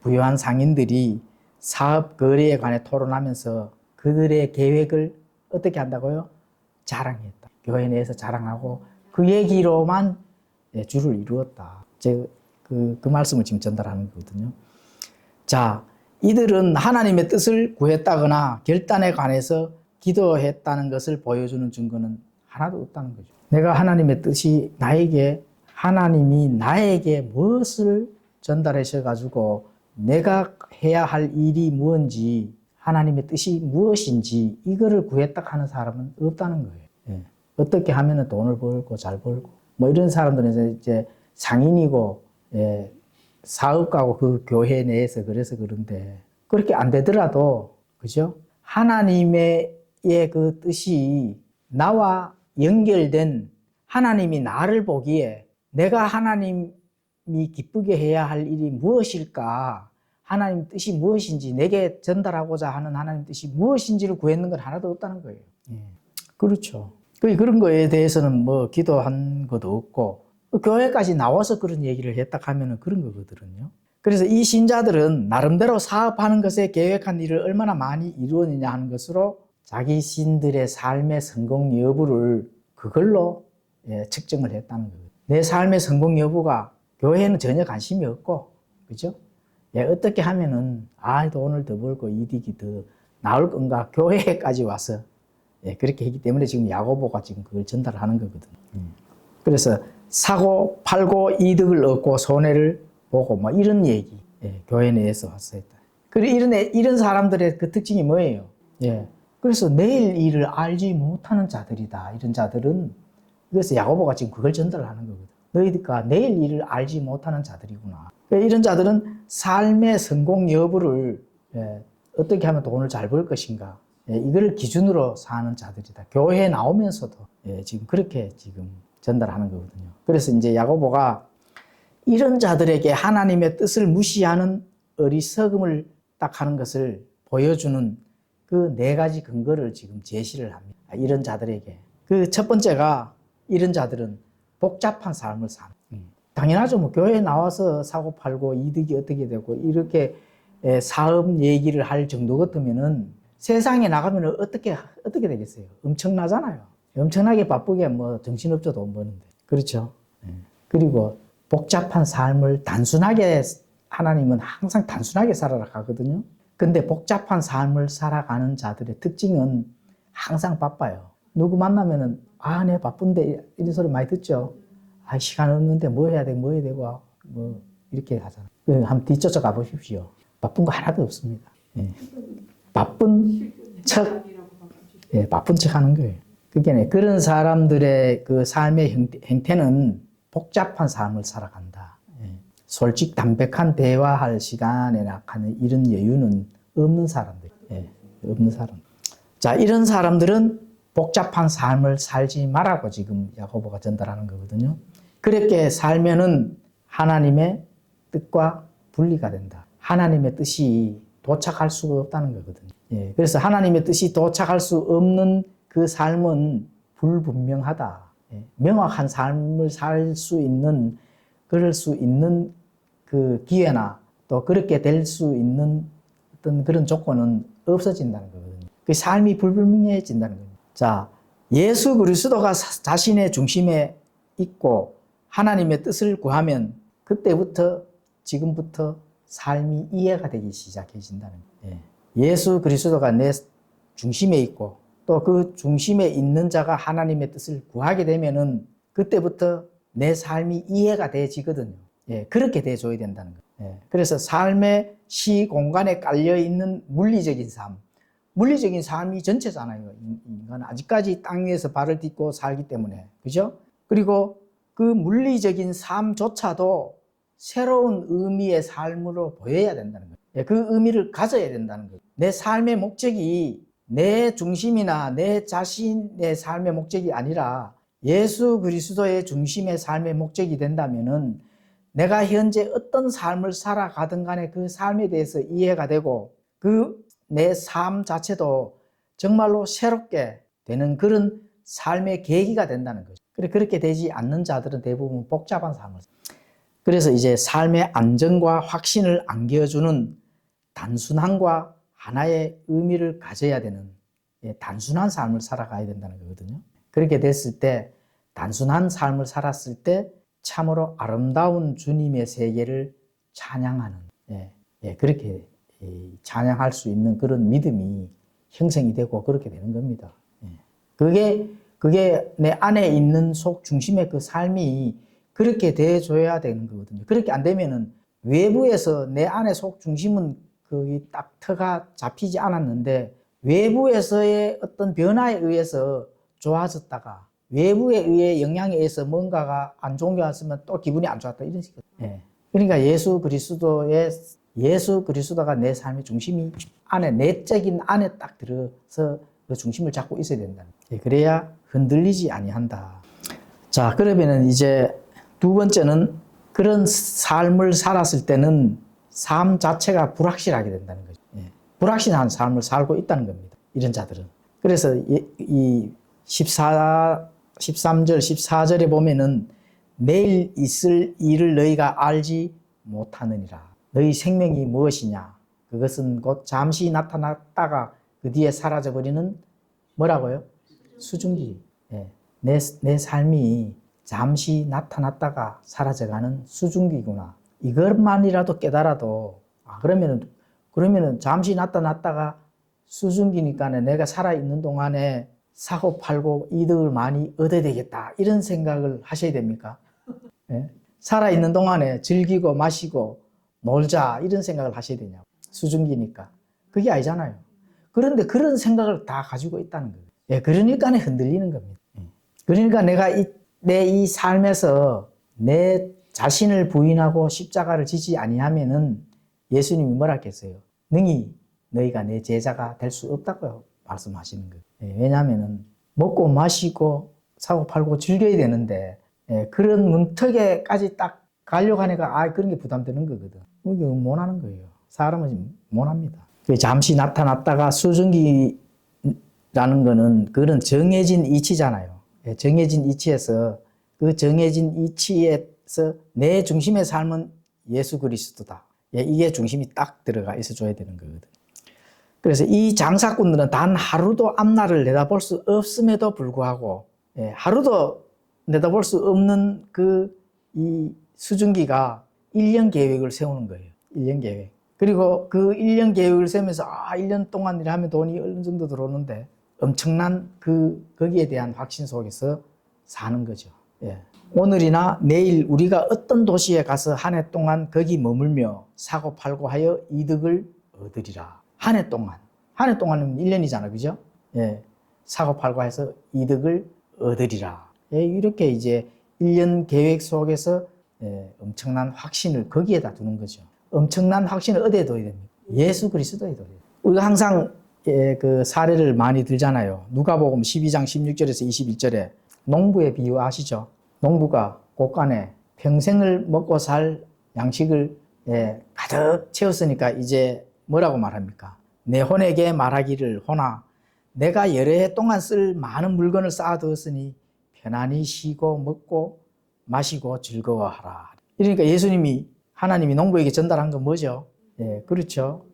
부유한 상인들이 사업 거래에 관해 토론하면서 그들의 계획을 어떻게 한다고요? 자랑했다. 교회 내에서 자랑하고 그 얘기로만 주를 이루었다. 그 말씀을 지금 전달하는 거거든요. 자, 이들은 하나님의 뜻을 구했다거나 결단에 관해서 기도했다는 것을 보여주는 증거는 하나도 없다는 거죠. 내가 하나님의 뜻이 하나님이 나에게 무엇을 전달하셔가지고 내가 해야 할 일이 무엇인지, 하나님의 뜻이 무엇인지 이거를 구했다 하는 사람은 없다는 거예요. 예. 어떻게 하면 돈을 벌고 잘 벌고 뭐 이런 사람들은 이제 상인이고 사업가고 그 교회 내에서 그래서 그런데 그렇게 안 되더라도 그죠? 하나님의 그 뜻이 나와 연결된 하나님이 나를 보기에 내가 하나님이 기쁘게 해야 할 일이 무엇일까? 하나님 뜻이 무엇인지 내게 전달하고자 하는 하나님 뜻이 무엇인지를 구했는 건 하나도 없다는 거예요. 예. 그렇죠. 그런 거에 대해서는 뭐 기도한 것도 없고 교회까지 나와서 그런 얘기를 했다 하면은 그런 거거든요. 그래서 이 신자들은 나름대로 사업하는 것에 계획한 일을 얼마나 많이 이루었느냐 하는 것으로 자기 신들의 삶의 성공 여부를 그걸로 측정을 했다는 거예요. 내 삶의 성공 여부가 교회에는 전혀 관심이 없고, 그죠? 어떻게 하면은, 돈을 더 벌고 이득이 더 나올 건가, 교회까지 와서, 그렇게 했기 때문에 지금 야고보가 지금 그걸 전달하는 거거든요. 그래서 사고, 팔고, 이득을 얻고, 손해를 보고, 뭐, 이런 얘기, 교회 내에서 와서 했다. 그리고 이런 사람들의 그 특징이 뭐예요? 그래서 내일 일을 알지 못하는 자들이다. 이런 자들은, 그래서 야고보가 지금 그걸 전달을 하는 거거든. 너희가 내일 일을 알지 못하는 자들이구나. 이런 자들은 삶의 성공 여부를 어떻게 하면 돈을 잘 벌 것인가. 이걸 기준으로 사는 자들이다. 교회에 나오면서도 지금 그렇게 지금 전달하는 거거든요. 그래서 이제 야고보가 이런 자들에게 하나님의 뜻을 무시하는 어리석음을 딱 하는 것을 보여주는 그 4가지 근거를 지금 제시를 합니다. 이런 자들에게. 그 첫 번째가 이런 자들은 복잡한 삶을 사는. 당연하죠. 뭐 교회에 나와서 사고 팔고 이득이 어떻게 되고 이렇게 사업 얘기를 할 정도 같으면은 세상에 나가면 어떻게 되겠어요? 엄청나잖아요. 엄청나게 바쁘게 뭐 정신없죠. 돈 버는데. 그렇죠. 그리고 복잡한 삶을 단순하게 하나님은 항상 단순하게 살아라 하거든요. 근데 복잡한 삶을 살아가는 자들의 특징은 항상 바빠요. 누구 만나면은 내 바쁜데 이런 소리 많이 듣죠. 시간 없는데 뭐 해야 되고 뭐 이렇게 하잖아요. 한번 뒤쫓아 가보십시오. 바쁜 거 하나도 없습니다. 바쁜 척 하는 거예요. 그러니까 그런 사람들의 그 삶의 행태는 복잡한 삶을 살아간다. 솔직 담백한 대화할 시간에나 하는 이런 여유는 없는 사람들. 없는 사람. 자, 이런 사람들은 복잡한 삶을 살지 말라고 지금 야고보가 전달하는 거거든요. 그렇게 살면은 하나님의 뜻과 분리가 된다. 하나님의 뜻이 도착할 수가 없다는 거거든요. 그래서 하나님의 뜻이 도착할 수 없는 그 삶은 불분명하다. 명확한 삶을 살 수 있는, 그럴 수 있는 그 기회나 또 그렇게 될 수 있는 어떤 그런 조건은 없어진다는 거거든요. 그 삶이 불분명해진다는 거예요. 자, 예수 그리스도가 자신의 중심에 있고 하나님의 뜻을 구하면 그때부터 지금부터 삶이 이해가 되기 시작해진다는 거예요. 예수 그리스도가 내 중심에 있고 또 그 중심에 있는 자가 하나님의 뜻을 구하게 되면은 그때부터 내 삶이 이해가 돼지거든요. 그렇게 돼줘야 된다는 거예요. 그래서 삶의 시공간에 깔려있는 물리적인 삶, 물리적인 삶이 전체잖아요. 인간은 아직까지 땅 위에서 발을 딛고 살기 때문에. 그죠? 그리고 그 물리적인 삶조차도 새로운 의미의 삶으로 보여야 된다는 거예요. 그 의미를 가져야 된다는 거예요. 내 삶의 목적이 내 중심이나 내 자신의 삶의 목적이 아니라 예수 그리스도의 중심의 삶의 목적이 된다면은 내가 현재 어떤 삶을 살아가든 간에 그 삶에 대해서 이해가 되고 그 내 삶 자체도 정말로 새롭게 되는 그런 삶의 계기가 된다는 거죠. 그렇게 되지 않는 자들은 대부분 복잡한 삶을 살아요. 그래서 이제 삶의 안정과 확신을 안겨주는 단순함과 하나의 의미를 가져야 되는 단순한 삶을 살아가야 된다는 거거든요. 그렇게 됐을 때 단순한 삶을 살았을 때 참으로 아름다운 주님의 세계를 찬양하는 그렇게 찬양할 수 있는 그런 믿음이 형성이 되고 그렇게 되는 겁니다. 그게 내 안에 있는 속 중심의 그 삶이 그렇게 돼줘야 되는 거거든요. 그렇게 안 되면은 외부에서 내 안에 속 중심은 거기 딱 터가 잡히지 않았는데 외부에서의 어떤 변화에 의해서 좋아졌다가 외부에 의해 영향에 의해서 뭔가가 안 좋은 게 왔으면 또 기분이 안 좋았다 이런 식이에요. 그러니까 예수 그리스도가 내 삶의 중심이 안에 내적인 안에 딱 들어서 그 중심을 잡고 있어야 된다. 그래야 흔들리지 아니한다. 자, 그러면은 이제 두 번째는 그런 삶을 살았을 때는 삶 자체가 불확실하게 된다는 거죠. 불확실한 삶을 살고 있다는 겁니다. 이런 자들은. 그래서 이 13절, 14절에 보면은 내일 있을 일을 너희가 알지 못하느니라. 너희 생명이 무엇이냐? 그것은 곧 잠시 나타났다가 그 뒤에 사라져버리는 뭐라고요? 수증기. 내 삶이 잠시 나타났다가 사라져가는 수증기구나. 이것만이라도 깨달아도 그러면은 잠시 나타났다가 수증기니까 내가 살아있는 동안에 사고 팔고 이득을 많이 얻어야 되겠다 이런 생각을 하셔야 됩니까? 살아있는 동안에 즐기고 마시고 놀자 이런 생각을 하셔야 되냐고. 수증기니까. 그게 아니잖아요. 그런데 그런 생각을 다 가지고 있다는 거예요. 그러니까 흔들리는 겁니다. 그러니까 내가 내 이 삶에서 내 자신을 부인하고 십자가를 지지 아니하면은 예수님이 뭐라 했겠어요? 능히 너희가 내 제자가 될 수 없다고 말씀하시는 거예요. 왜냐하면은 먹고 마시고 사고 팔고 즐겨야 되는데 그런 문턱에까지 딱 가려고 하니까 그런 게 부담되는 거거든. 이게 못하는 거예요. 사람은 못합니다. 잠시 나타났다가 수증기라는 거는 그런 정해진 이치잖아요. 정해진 이치에서 그 정해진 이치에서 내 중심의 삶은 예수 그리스도다. 이게 중심이 딱 들어가 있어 줘야 되는 거거든. 그래서 이 장사꾼들은 단 하루도 앞날을 내다볼 수 없음에도 불구하고 하루도 내다볼 수 없는 이 수증기가 1년 계획을 세우는 거예요. 1년 계획. 그리고 그 1년 계획을 세우면서 1년 동안 일하면 돈이 어느 정도 들어오는데 엄청난 거기에 대한 확신 속에서 사는 거죠. 오늘이나 내일 우리가 어떤 도시에 가서 한 해 동안 거기 머물며 사고 팔고 하여 이득을 얻으리라. 한 해 동안. 한 해 동안은 1년이잖아. 그죠? 사고 팔고 해서 이득을 얻으리라. 이렇게 이제 1년 계획 속에서 엄청난 확신을 거기에다 두는 거죠. 엄청난 확신을 어디에 둬야 됩니까? 예수 그리스도에 둬야 돼요. 우리가 항상 그 사례를 많이 들잖아요. 누가복음 12장 16절에서 21절에 농부의 비유 아시죠? 농부가 곳간에 평생을 먹고 살 양식을 가득 채웠으니까 이제 뭐라고 말합니까? 내 혼에게 말하기를 혼아 내가 여러 해 동안 쓸 많은 물건을 쌓아두었으니 편안히 쉬고 먹고 마시고 즐거워하라. 그러니까 하나님이 농부에게 전달한 건 뭐죠? 그렇죠.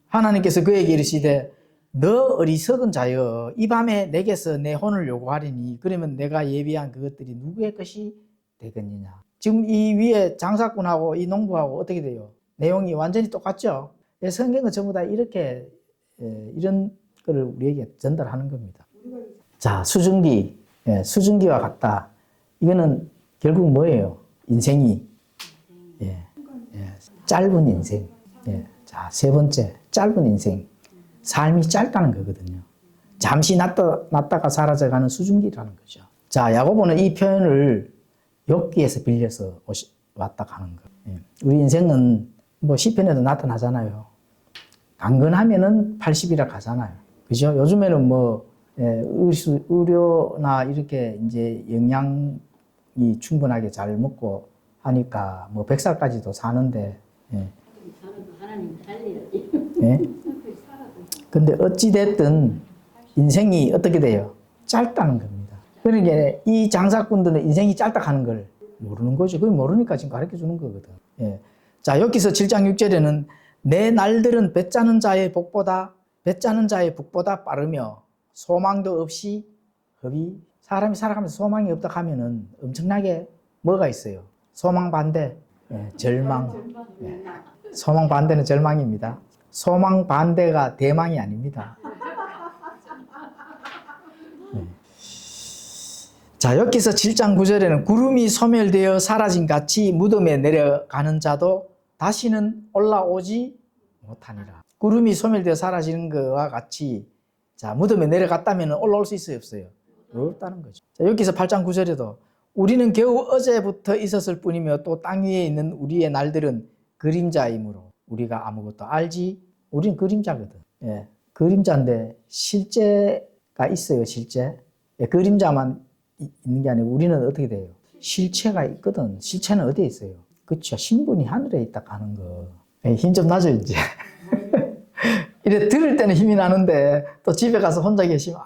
하나님께서 그에게 이르시되 너 어리석은 자여 이 밤에 내게서 내 혼을 요구하리니 그러면 내가 예비한 그것들이 누구의 것이 되겠느냐. 지금 이 위에 장사꾼하고 이 농부하고 어떻게 돼요? 내용이 완전히 똑같죠. 성경은 전부 다 이렇게 이런 거를 우리에게 전달하는 겁니다. 자, 수증기와 같다. 이거는 결국 뭐예요? 인생이 짧은 인생. 자, 세 번째, 짧은 인생. 삶이 짧다는 거거든요. 잠시 났다가 사라져가는 수증기라는 거죠. 자, 야고보는 이 표현을 욥기에서 빌려서 왔다 가는 거예요. 우리 인생은 뭐 시편에도 나타나잖아요. 강건하면은 80이라 가잖아요. 그죠? 요즘에는 뭐 의료나 이렇게 이제 영양이 충분하게 잘 먹고 하니까 뭐 100살까지도 사는데 예. 사는 거 하나님 살려야지. 예? 그렇게 살아도 근데 어찌됐든 인생이 어떻게 돼요? 짧다는 겁니다. 그러니까 이 장사꾼들은 인생이 짧다 하는 걸 모르는 거죠. 그걸 모르니까 지금 가르쳐 주는 거거든. 예. 자, 여기서 7장 6절에는 내 날들은 배짜는 자의 복보다 빠르며 소망도 없이 사람이 살아가면서 소망이 없다 하면은 엄청나게 뭐가 있어요? 소망 반대, 예, 절망. 예. 소망 반대는 절망입니다. 소망 반대가 대망이 아닙니다. 네. 자, 여기서 7장 9절에는 구름이 소멸되어 사라진 같이 무덤에 내려가는 자도 다시는 올라오지 못하니라. 구름이 소멸되어 사라지는 것과 같이 자, 무덤에 내려갔다면 올라올 수 있어요, 없어요? 없다는 거죠. 자, 여기서 8장 9절에도 우리는 겨우 어제부터 있었을 뿐이며 또 땅 위에 있는 우리의 날들은 그림자이므로 우리가 아무것도 우리는 그림자거든. 예, 그림자인데 실제가 있어요, 실제. 예, 그림자만 있는 게 아니고 우리는 어떻게 돼요? 실체가 있거든. 실체는 어디에 있어요? 그렇죠. 신분이 하늘에 있다 하는 거. 예, 힘 좀 나죠, 이제. 이래 들을 때는 힘이 나는데 또 집에 가서 혼자 계시면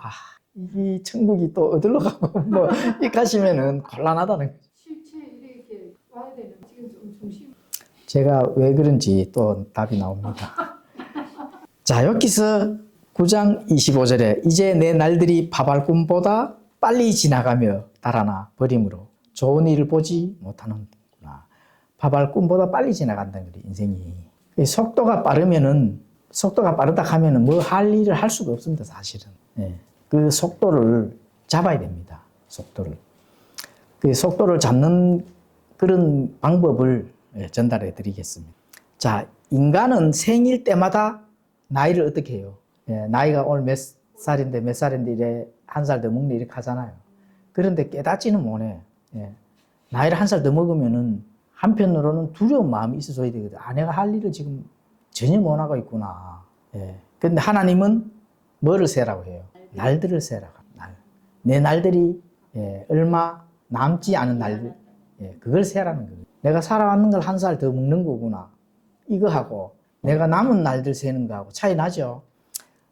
이 천국이 또 어디로 가고 뭐 이 가시면은 곤란하다는 거죠. 실체 이렇게 와야 되는 지금 좀 중심. 제가 왜 그런지 또 답이 나옵니다. 자, 여기서 9장 25절에 이제 내 날들이 바발꿈보다 빨리 지나가며 달아나 버림으로 좋은 일을 보지 못하는구나. 바발꿈보다 빨리 지나간다는 거예요, 인생이. 속도가 빠르다 하면은 뭐 할 일을 할 수가 없습니다, 사실은. 예. 그 속도를 잡아야 됩니다. 그 속도를 잡는 그런 방법을 전달해 드리겠습니다. 자, 인간은 생일 때마다 나이를 어떻게 해요? 예, 나이가 오늘 몇 살인데 이래 한 살 더 먹네 이렇게 하잖아요. 그런데 깨닫지는 못해. 예, 나이를 한 살 더 먹으면은 한편으로는 두려운 마음이 있어줘야 되거든. 내가 할 일을 지금 전혀 못 하고 있구나. 예. 근데 하나님은 뭐를 세라고 해요? 날들을 세라고. 내 날들이 얼마 남지 않은 날들, 그걸 세라는 거예요. 내가 살아왔는 걸 한 살 더 먹는 거구나. 이거 하고 내가 남은 날들 세는 거하고 차이 나죠.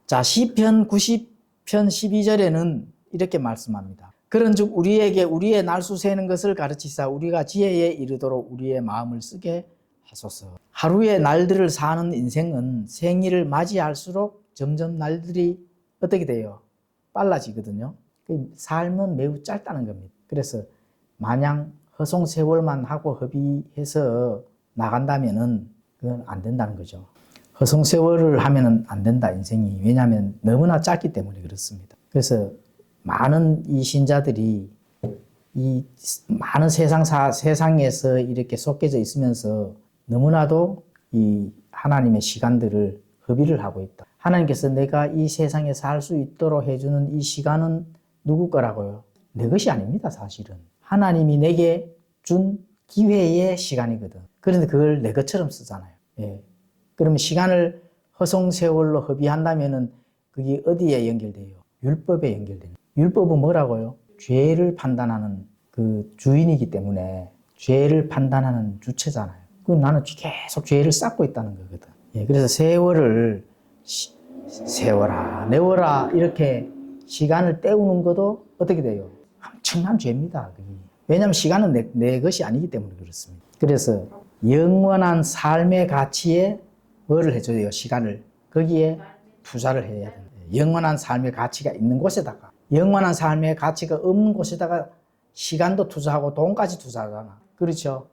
자, 시편 90편 12절에는 이렇게 말씀합니다. 그런즉 우리에게 우리의 날수 세는 것을 가르치사 우리가 지혜에 이르도록 우리의 마음을 쓰게 하소서. 하루의 날들을 사는 인생은 생일을 맞이할수록 점점 날들이 어떻게 돼요? 빨라지거든요. 삶은 매우 짧다는 겁니다. 그래서 마냥 허송세월만 하고 허비해서 나간다면은 그건 안 된다는 거죠. 허송세월을 하면은 안 된다, 인생이. 왜냐하면 너무나 짧기 때문에 그렇습니다. 그래서 많은 이 신자들이 이 많은 세상에서 이렇게 쏟겨져 있으면서 너무나도 이 하나님의 시간들을 허비를 하고 있다. 하나님께서 내가 이 세상에 살 수 있도록 해주는 이 시간은 누구 거라고요? 내 것이 아닙니다, 사실은. 하나님이 내게 준 기회의 시간이거든. 그런데 그걸 내 것처럼 쓰잖아요. 예. 그러면 시간을 허송세월로 허비한다면은 그게 어디에 연결돼요? 율법에 연결돼요. 율법은 뭐라고요? 죄를 판단하는 그 주인이기 때문에 죄를 판단하는 주체잖아요. 그럼 나는 계속 죄를 쌓고 있다는 거거든. 예. 그래서 세월을 세워라, 내워라 이렇게 시간을 때우는 것도 어떻게 돼요? 엄청난 죄입니다. 왜냐하면 시간은 내 것이 아니기 때문에 그렇습니다. 그래서 영원한 삶의 가치에 뭐를 해줘야 돼요? 시간을 거기에 투자를 해야 돼요. 영원한 삶의 가치가 있는 곳에다가, 영원한 삶의 가치가 없는 곳에다가 시간도 투자하고 돈까지 투자하잖아. 그렇죠?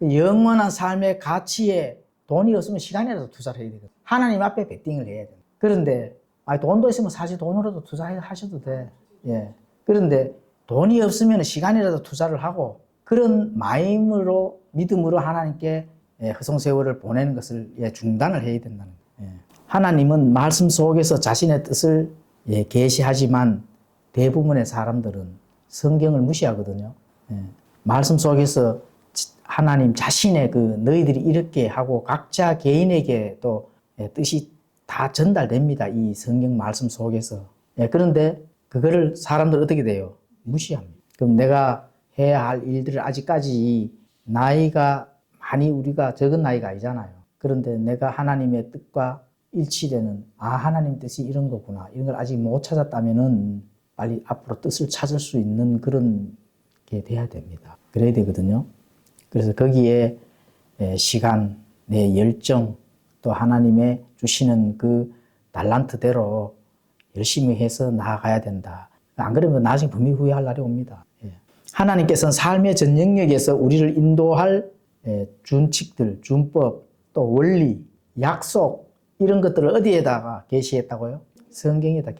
영원한 삶의 가치에 돈이 없으면 시간이라도 투자를 해야 되거든. 하나님 앞에 베팅을 해야 돼. 그런데 돈도 있으면 사실 돈으로도 투자하셔도 돼. 예. 그런데 돈이 없으면 시간이라도 투자를 하고 그런 마음으로 믿음으로 하나님께 허송세월을 보내는 것을 중단을 해야 된다는 거예요. 하나님은 말씀 속에서 자신의 뜻을 계시하지만 대부분의 사람들은 성경을 무시하거든요. 말씀 속에서 하나님 자신의 그 너희들이 이렇게 하고 각자 개인에게 또 뜻이 다 전달됩니다. 이 성경 말씀 속에서. 그런데 그거를 사람들 어떻게 돼요? 무시합니다. 그럼 내가 해야 할 일들을 아직까지 나이가 많이 우리가 적은 나이가 아니잖아요. 그런데 내가 하나님의 뜻과 일치되는 하나님 뜻이 이런 거구나. 이런 걸 아직 못 찾았다면은 빨리 앞으로 뜻을 찾을 수 있는 그런 게 돼야 됩니다. 그래야 되거든요. 그래서 거기에 시간, 내 열정, 또 하나님의 주시는 그 달란트대로 열심히 해서 나아가야 된다. 안 그러면 나중에 분명히 후회할 날이 옵니다. 하나님께서는 삶의 전 영역에서 우리를 인도할 준칙들, 준법, 또 원리, 약속 이런 것들을 어디에다가 계시했다고요? 성경에다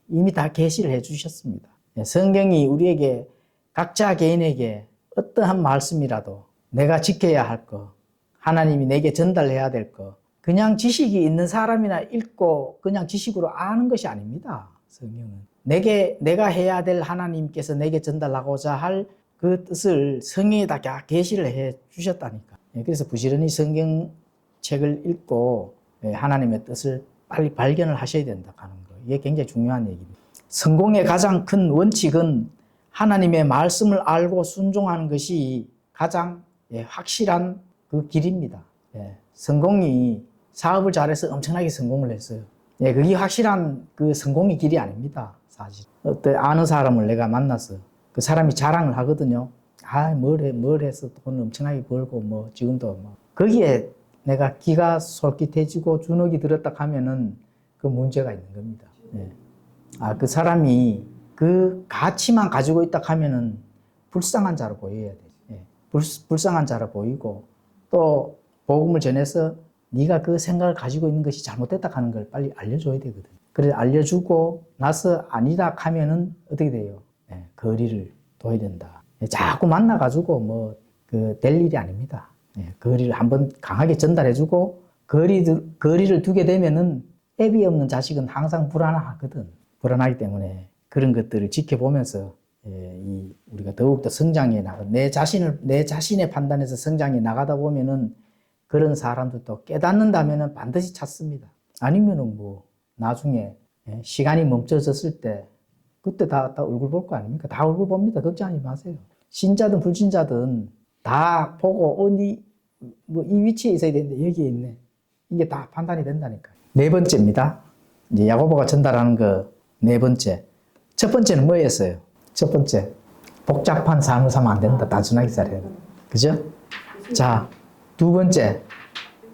이미 다 계시를 해주셨습니다. 성경이 우리에게 각자 개인에게 어떠한 말씀이라도 내가 지켜야 할 것, 하나님이 내게 전달해야 될 것, 그냥 지식이 있는 사람이나 읽고 그냥 지식으로 아는 것이 아닙니다. 성경은 내가 해야 될 하나님께서 내게 전달하고자 할 그 뜻을 성경에다 계시를 해 주셨다니까. 그래서 부지런히 성경책을 읽고 하나님의 뜻을 빨리 발견을 하셔야 된다 하는 거. 이게 굉장히 중요한 얘기입니다. 성공의 가장 큰 원칙은 하나님의 말씀을 알고 순종하는 것이 가장 확실한 그 길입니다. 성공이 사업을 잘해서 엄청나게 성공을 했어요. 그게 확실한 그 성공의 길이 아닙니다. 사실 아는 사람을 내가 만나서 그 사람이 자랑을 하거든요. 뭘 해서 돈 엄청나게 벌고 뭐 지금도 뭐 거기에 내가 기가 솔깃해지고 주눅이 들었다 하면은 그 문제가 있는 겁니다. 그 사람이 그 가치만 가지고 있다 하면은 불쌍한 자로 보여야 돼. 불쌍한 자로 보이고 또 복음을 전해서 네가 그 생각을 가지고 있는 것이 잘못됐다 하는 걸 빨리 알려줘야 되거든. 그래 알려주고 나서 아니다 하면은 어떻게 돼요? 거리를 둬야 된다. 자꾸 만나가지고 뭐 될 일이 아닙니다. 거리를 한번 강하게 전달해주고 거리를 두게 되면은 애비 없는 자식은 항상 불안하거든. 불안하기 때문에 그런 것들을 지켜보면서 우리가 더욱더 성장해 나가 내 자신의 판단에서 성장해 나가다 보면은 그런 사람들도 깨닫는다면은 반드시 찾습니다. 아니면은 뭐 나중에 시간이 멈춰졌을 때 그때 다 얼굴 볼 거 아닙니까? 다 얼굴 봅니다. 걱정하지 마세요. 신자든 불신자든 다 보고 뭐 이 위치에 있어야 되는데 여기에 있네. 이게 다 판단이 된다니까. 네 번째입니다. 이제 야고보가 전달하는 거 네 번째. 첫 번째는 뭐였어요? 첫 번째. 복잡한 삶을 살면 안 된다. 단순하게 살아야 된다. 그죠? 자, 두 번째.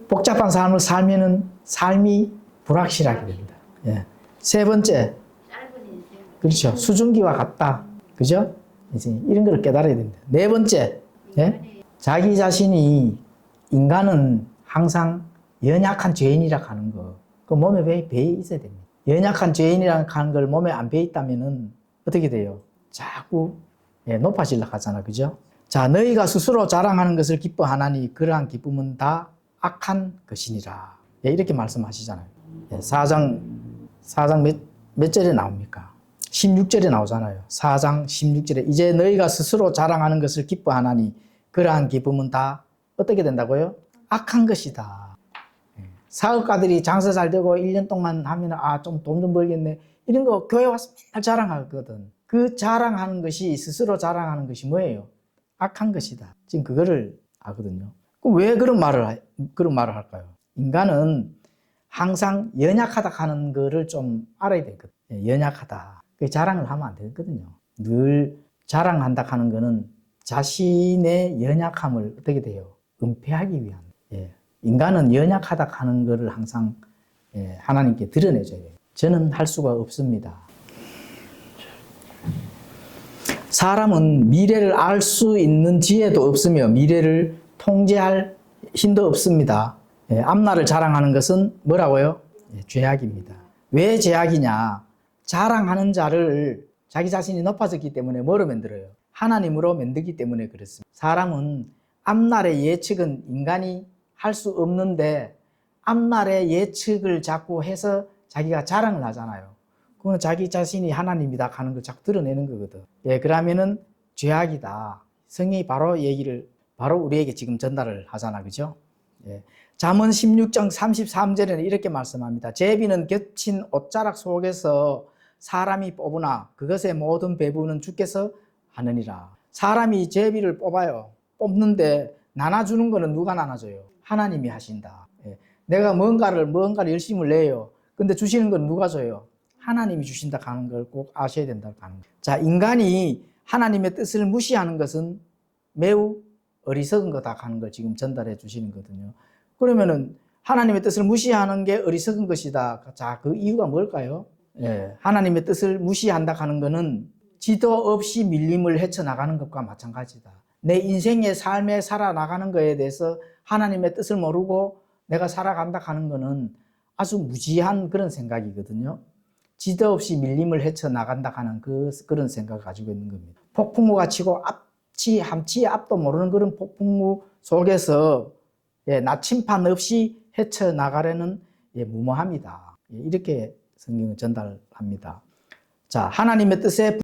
복잡한 삶을 살면은 삶이 불확실하게 됩니다. 세 번째. 그렇죠. 수증기와 같다. 그죠? 이제 이런 걸 깨달아야 됩니다. 네 번째. 자기 자신이 인간은 항상 연약한 죄인이라 하는 거. 그 몸에 배에 있어야 됩니다. 연약한 죄인이라 하는 걸 몸에 안 배에 있다면은 어떻게 돼요? 자꾸 높아지려고 하잖아. 그죠? 자, 너희가 스스로 자랑하는 것을 기뻐하나니 그러한 기쁨은 다 악한 것이니라. 이렇게 말씀하시잖아요. 4장 몇 절에 나옵니까? 16절에 나오잖아요. 4장 16절에 이제 너희가 스스로 자랑하는 것을 기뻐하나니 그러한 기쁨은 다 어떻게 된다고요? 악한 것이다. 사업가들이 장사 잘 되고 1년 동안 하면 좀 돈 좀 벌겠네. 이런 거 교회 와서 맨날 자랑하거든. 그 자랑하는 것이 스스로 자랑하는 것이 뭐예요? 악한 것이다. 지금 그거를 아거든요. 그럼 왜 그런 말을 할까요? 인간은 항상 연약하다 하는 거를 좀 알아야 되거든. 연약하다. 그 자랑을 하면 안 되거든요. 늘 자랑한다 하는 거는 자신의 연약함을 어떻게 돼요? 은폐하기 위한. 인간은 연약하다 하는 거를 항상 하나님께 드러내줘야 돼요. 저는 할 수가 없습니다. 사람은 미래를 알 수 있는 지혜도 없으며 미래를 통제할 힘도 없습니다. 앞날을 자랑하는 것은 뭐라고요? 죄악입니다. 왜 죄악이냐? 자랑하는 자를 자기 자신이 높아졌기 때문에 뭐로 만들어요? 하나님으로 만들기 때문에 그렇습니다. 사람은 앞날의 예측은 인간이 할 수 없는데 앞날의 예측을 자꾸 해서 자기가 자랑을 하잖아요. 그거는 자기 자신이 하나님이다 하는 걸 자꾸 드러내는 거거든. 그러면은 죄악이다. 성경이 바로 우리에게 지금 전달을 하잖아. 그죠? 잠언 16장 33절에는 이렇게 말씀합니다. 제비는 겹친 옷자락 속에서 사람이 뽑으나 그것의 모든 배부는 주께서 하느니라. 사람이 제비를 뽑아요. 뽑는데 나눠주는 거는 누가 나눠줘요? 하나님이 하신다. 예. 내가 뭔가를 열심히 내요. 근데 주시는 건 누가 줘요? 하나님이 주신다 하는 걸 꼭 아셔야 된다고 하는 거예요. 자, 인간이 하나님의 뜻을 무시하는 것은 매우 어리석은 거다 하는 걸 지금 전달해 주시는 거거든요. 그러면은 하나님의 뜻을 무시하는 게 어리석은 것이다. 자, 그 이유가 뭘까요? 예, 하나님의 뜻을 무시한다 하는 거는 지도 없이 밀림을 헤쳐나가는 것과 마찬가지다. 내 인생의 삶에 살아나가는 것에 대해서 하나님의 뜻을 모르고 내가 살아간다 하는 거는 아주 무지한 그런 생각이거든요. 지도 없이 밀림을 헤쳐나간다 하는 그런 생각을 가지고 있는 겁니다. 폭풍우가 치고 함치 앞도 모르는 그런 폭풍우 속에서 나침판 없이 헤쳐나가려는 무모함이다. 이렇게 성경은 전달합니다. 자, 하나님의 뜻에